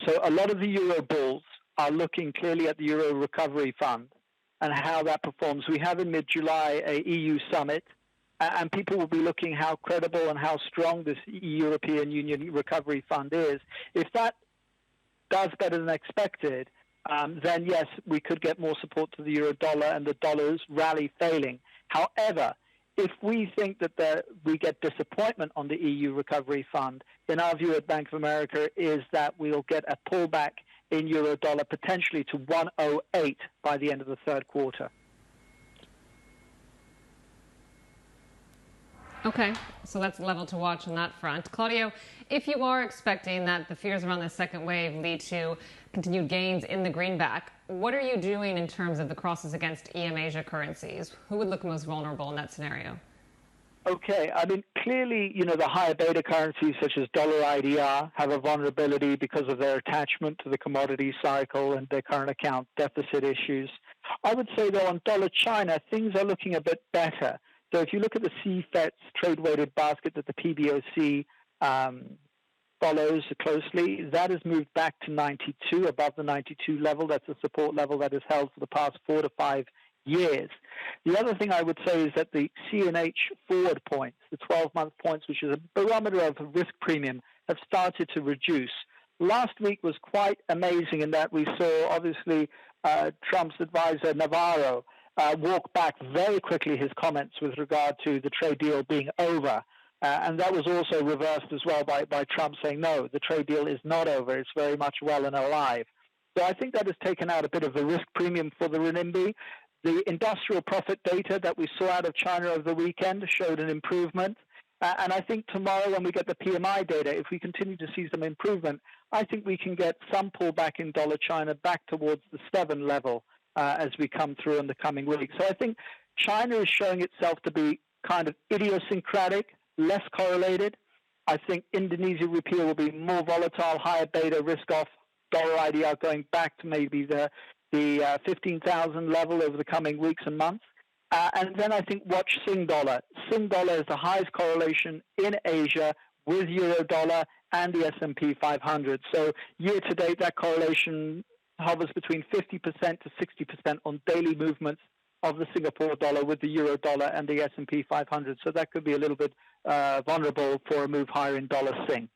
So a lot of the Euro bulls are looking clearly at the Euro Recovery Fund and how that performs. We have in mid-July a EU summit, and people will be looking how credible and how strong this European Union Recovery Fund is. If that does better than expected, then yes, we could get more support to the euro dollar and the dollar's rally failing. However, if we think that we get disappointment on the EU Recovery Fund, then our view at Bank of America is that we'll get a pullback in euro dollar potentially to 108 by the end of the third quarter. Okay, so that's a level to watch on that front. Claudio, if you are expecting that the fears around the second wave lead to continued gains in the greenback, what are you doing in terms of the crosses against EM Asia currencies? Who would look most vulnerable in that scenario? Okay, I mean, clearly, the higher beta currencies such as dollar IDR have a vulnerability because of their attachment to the commodity cycle and their current account deficit issues. I would say, though, on dollar China, things are looking a bit better. So if you look at the CFETS trade-weighted basket that the PBOC follows closely, that has moved back to 92, above the 92 level. That's a support level that has held for the past 4 to 5 years. The other thing I would say is that the CNH forward points, the 12-month points, which is a barometer of risk premium, have started to reduce. Last week was quite amazing in that we saw, obviously, Trump's advisor, Navarro, walk back very quickly his comments with regard to the trade deal being over. And that was also reversed as well by Trump saying, no, the trade deal is not over. It's very much well and alive. So I think that has taken out a bit of the risk premium for the renminbi. The industrial profit data that we saw out of China over the weekend showed an improvement. And I think tomorrow when we get the PMI data, if we continue to see some improvement, I think we can get some pullback in dollar China back towards the 7 level as we come through in the coming weeks. So I think China is showing itself to be kind of idiosyncratic, less correlated. I think Indonesia rupiah will be more volatile, higher beta, risk-off, dollar IDR going back to maybe the 15,000 level over the coming weeks and months. And then I think watch Sing dollar. Sing dollar is the highest correlation in Asia with euro dollar and the S&P 500. So year to date, that correlation hovers between 50% to 60% on daily movements of the Singapore dollar with the euro dollar and the S&P 500. So that could be a little bit vulnerable for a move higher in dollar Sing.